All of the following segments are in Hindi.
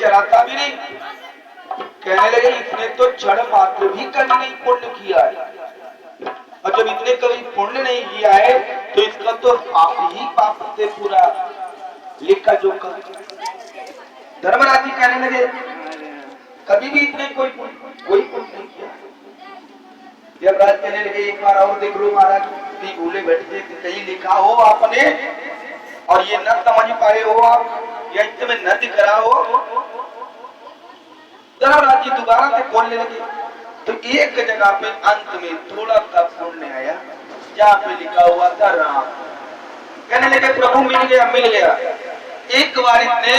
चलाता भी नहीं। कहने लगे इसने तो जड़ मात्र भी कभी नहीं पुण्य किया है, और जब इसने कभी पुण्य नहीं किया है तो इसका तो पाप ही पाप से पूरा लेखा जोखा। धर्मराज जी कहने लगे कभी भी इसने कोई पुण्य नहीं किया। यमराज कहने लगे एक बार और देख लो महाराज, भूले बैठे कहीं लिखा हो आपने और ये न समझ पाए हो आप, या इसमें न दिख रहा हो। धर्मराज जी दोबारा से बोलने लगे तो एक जगह पे अंत में थोड़ा सा पुण्य आया जहाँ पे लिखा हुआ था राम। कहने लगे प्रभु मिल गया। एक बार इसने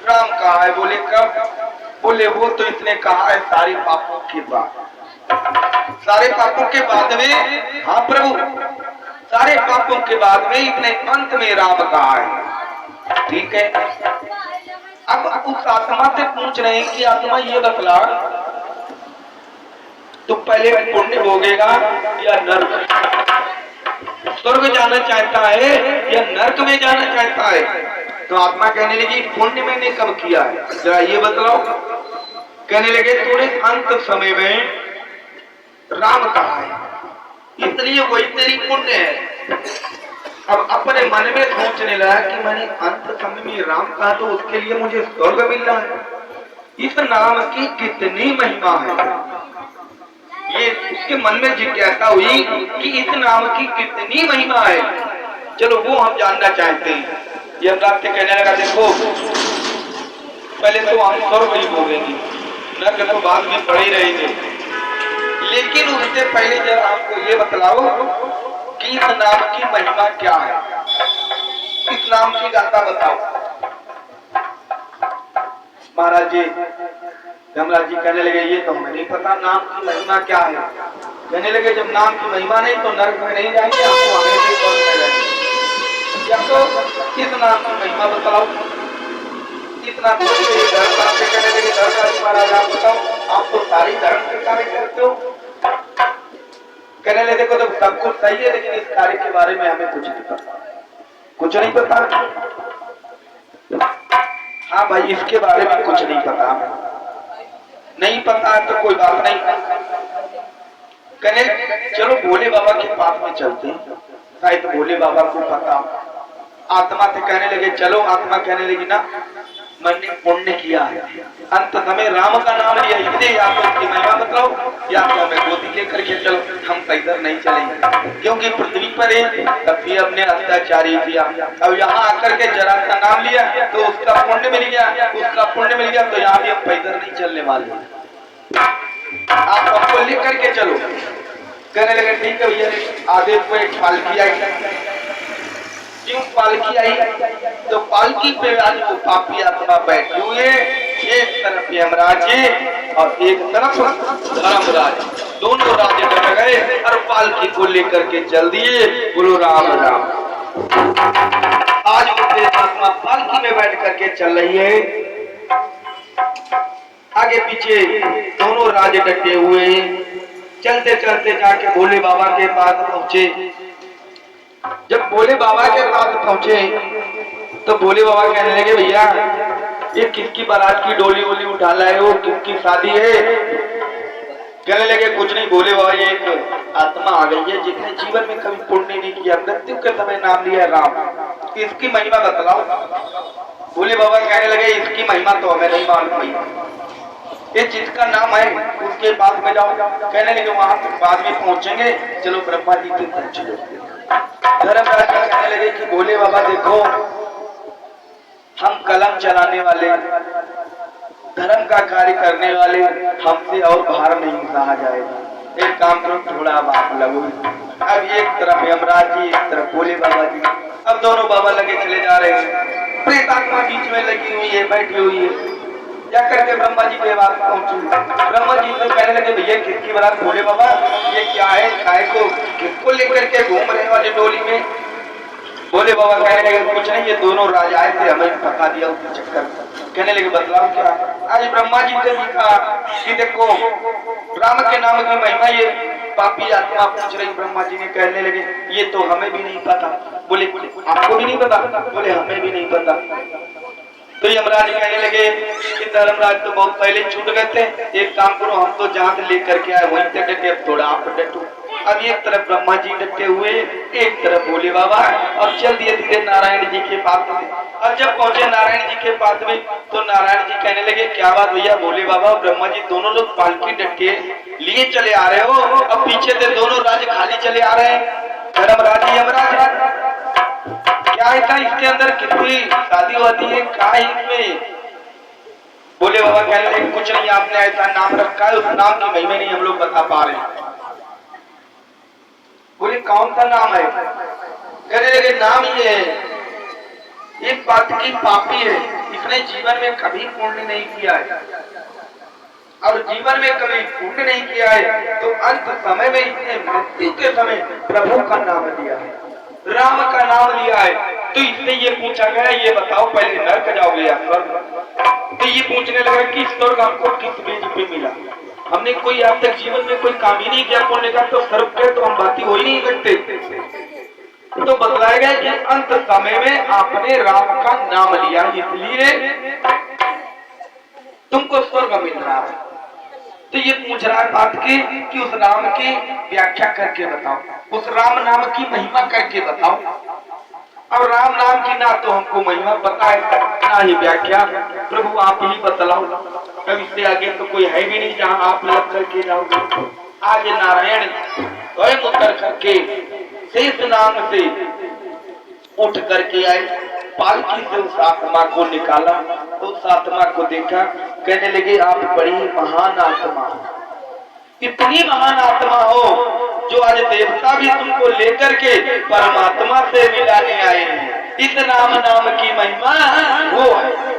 राम कहा है। बोले कब? बोले वो तो इसने कहा है सारे पापों के बाद। सारे पापों के बाद में? हाँ प्रभु, सारे पापों के बाद में इसने अंत में राम कहा है। ठीक है, अब उस आत्मा से पूछ रहे हैं कि आत्मा ये बतला तो पहले पुण्य भोगेगा या नर्क? स्वर्ग जाना चाहता है या नर्क में जाना चाहता है? तो आत्मा कहने लगी पुण्य मैंने कब किया है, जरा ये बतलाओ। कहने लगे तूने अंत समय में राम कहा है इसलिए वही तेरी पुण्य है। अब अपने मन में सोचने लगा कि मैंने अंत समय में राम कहा तो उसके लिए मुझे स्वर्ग मिल रहा है। इस नाम की कितनी महिमा है, ये उसके मन में जिज्ञासा हुई कि इस नाम की कितनी महिमा है। चलो वो हम जानना चाहते हैं। यमराज से कहने लगा देखो पहले तो हम स्वर्ग ही भोगेंगे, नरक तो बाद में पड़े रहेंगे, लेकिन उससे पहले जब आपको ये बतलाओ कि इस नाम की महिमा क्या है, इस नाम की गाथा बताओ। महाराज जी यमराज जी कहने लगे ये तो हमें नहीं पता नाम की महिमा क्या है। कहने लगे जब नाम की महिमा नहीं तो नरक में नहीं जाएंगे, आपको हमेशा स्वर्ग में जाएंगे। या तो इस नाम की महिमा बतलाओ। इतना कहने लगे धर्मराज महाराज आप बताओ, आप तो सारी धर्म के कार्य करते हो। कहने लगे देखो तो सब कुछ सही है लेकिन इस कार्य के बारे में हमें कुछ नहीं पता, कुछ नहीं पता। हाँ भाई इसके बारे में कुछ नहीं पता, नहीं पता है तो कोई बात नहीं। कहने चलो भोले बाबा के पास में चलते हैं, शायद भोले बाबा को पता। आत्मा से कहने लगे चलो। आत्मा कहने लगी ना मैंने पुण्य किया है, अंत समय राम का नाम लिया, इसलिए या तो उसकी महिमा बताओ या तो हमें गोदी लेकर के चलो, हम पैदल नहीं चलेंगे क्योंकि पृथ्वी पर तब भी हमने अत्याचारी किया। अब यहाँ आकर के जरा सा नाम लिया तो उसका पुण्य मिल गया, उसका पुण्य मिल गया तो यहाँ भी हम पैदल नहीं चलने वाले, आप हमको लेकर के चलो। कहने लगे ठीक है भैया। आधे को एक पालकी आई, क्यों पालकी आई तो पालकी पे आज वो पापी आत्मा बैठे हुए, एक तरफ यमराज जी और एक तरफ धर्मराज, दोनों राजे डर गए और पालकी को लेकर के चल दिए। बोलो राम राम। आज वो आत्मा पालकी में बैठ करके चल रही है, आगे पीछे दोनों राजे डटे हुए। चलते चलते जाके भोले बाबा के पास पहुंचे। जब भोले बाबा के पास पहुंचे तो भोले बाबा कहने लगे भैया ये किसकी बारात की डोली वोली उठा लाए हो, किसकी शादी है? कहने लगे कुछ नहीं भोले बाबा, ये एक आत्मा आ गई है जिसने जीवन में कभी पुण्य नहीं किया, मृत्यु के समय नाम लिया राम, इसकी महिमा बतलाओ। भोले बाबा कहने लगे इसकी महिमा तो हमें नहीं मालूम, ये जिसका नाम है उसके पास में जाओ। कहने लगे वहां तक बाद में पहुंचेंगे, चलो ब्रह्मा जी के पहुंच लो। धर्मराज कहने लगे कि भोले बाबा देखो हम कलम चलाने वाले, धर्म का कार्य करने वाले, हमसे और भार नहीं सहा जाएगा। एक काम करो थोड़ा आप लगो। अब एक तरफ यमराज जी एक तरफ भोले बाबा जी, अब दोनों बाबा लगे चले जा रहे हैं। प्रेतात्मा बीच में लगी हुई है, बैठी हुई है। जाकर के ब्रह्मा जी के पास पहुंचे। ब्रह्मा जी तो कहने लगे भैया किसकी बारात? भोले बाबा ये क्या है, काय को किसको लेकर के घूम रहे वाले डोली में? भोले बाबा कहने लगे कुछ नहीं, ये दोनों राजाएं थे, हमें फंसा दिया उसके चक्कर में। कहने लगे बतलाओ क्या? आज ब्रह्मा जी से लिखा कि देखो राम के नाम की महिमा, ये पापी आत्मा पूछ रही। ब्रह्मा जी ने कहने लगे ये तो हमें भी नहीं पता। बोले आपको भी नहीं पता? बोले हमें भी नहीं पता। तो यमराज कहने लगे कि धर्मराज तो बहुत पहले छूट गए थे, एक काम करो, हम तो जहां से लेकर के आए वहीं से डटे, अब थोड़ा आप डटो। अब एक तरफ ब्रह्मा जी डटे हुए, एक तरफ भोले बाबा, और चल दिए धीरे नारायण जी के पास में। और जब पहुंचे नारायण जी के पास में तो नारायण जी कहने लगे, क्या बात भैया, भोले बाबा और ब्रह्मा जी दोनों लोग पालकी डटे लिए चले आ रहे हो, अब पीछे से दोनों राज्य खाली चले आ रहे हैं, धर्मराज यमराज, क्या है? क्या इसके अंदर कितनी शादी वादी है, क्या है इसमें? बोले बाबा कहने लगे, कुछ नहीं, आपने ऐसा नाम रखा है, उस नाम की महिमा नहीं हम लोग बता पा रहे। बोले कौन सा नाम है? कहने लगे नाम ये है, एक बात की पापी है, इसने जीवन में कभी पुण्य नहीं किया है, और जीवन में कभी पुण्य नहीं किया है, तो अंत समय में इसने मृत्यु के समय प्रभु का नाम लिया है, राम का नाम लिया है। तो इससे ये पूछा गया, ये बताओ पहले नरक जाओगे या स्वर्ग? तो ये पूछने लगा कि स्वर्ग हमको किस बेज पे मिला, हमने कोई आज तक जीवन में कोई काम ही नहीं किया पुण्य का, तो स्वर्ग के तो हम बात ही हो ही नहीं सकते। तो बतलाया गया कि अंत समय में आपने राम का नाम लिया, इसलिए तुमको स्वर्ग मिल रहा है। तो ये पूछ रहा है बात की कि उस राम की व्याख्या करके बताओ, उस राम नाम की महिमा करके बताओ। अब राम नाम की ना तो हमको महिमा पता है, ना ही व्याख्या, प्रभु आप ही बतलाओ, कब इससे आगे तो कोई है भी नहीं जहां आप लग करके जाओगे। आज नारायण स्वयं उतर करके शेष नाम से उठ करके आए, पालकी से उस आत्मा को निकाला, तो उस आत्मा को देखा, कहने लगे आप बड़ी महान आत्मा, इतनी महान आत्मा हो जो आज देवता भी तुमको लेकर के परमात्मा से मिलाने आए हैं, इस नाम की महिमा वो है।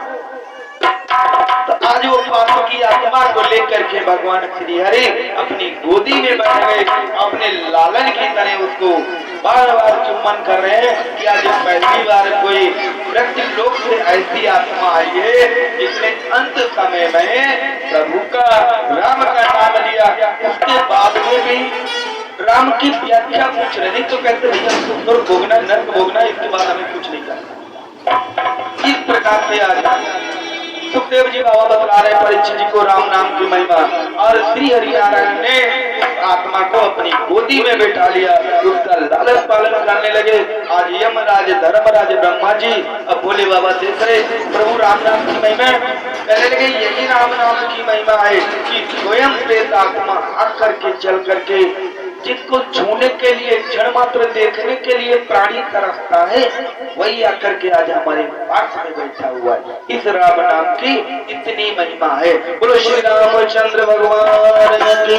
तो आज वो पापी की आत्मा को लेकर के भगवान श्री हरि अपनी गोदी में बैठ गए, अपने लालन की तरह उसको बार बार चुम्बन कर रहे हैं कि आज पहली बार कोई व्यक्ति लोक से ऐसी आत्मा आई है जिसने अंत समय में प्रभु का राम का नाम लिया। उसके बाद में भी राम की व्याख्या पूछ रहे, नहीं तो कहते भैया सुंदर भोगना नर्क भोगना, इसके बाद हमें कुछ नहीं करना। इस प्रकार से आज सुखदेव जी बाबा बतला रहे परीक्षित जी को राम नाम की महिमा, और श्री हरिनारायण ने उस आत्मा को अपनी गोदी में बैठा लिया, उसका लालन पालन करने लगे। आज यमराज धर्मराज ब्रह्मा जी अब भोले बाबा देख रहे प्रभु राम नाम की महिमा, कहने लगे यही राम नाम की महिमा है कि स्वयं प्रेत आत्मा आकर के चल करके जिसको छूने के लिए क्षण मात्र देखने के लिए प्राणी तरसता है, वही आकर के आज हमारे पास में बैठा हुआ है। इस राम नाम की इतनी महिमा है। बोलो श्री रामचंद्र भगवान की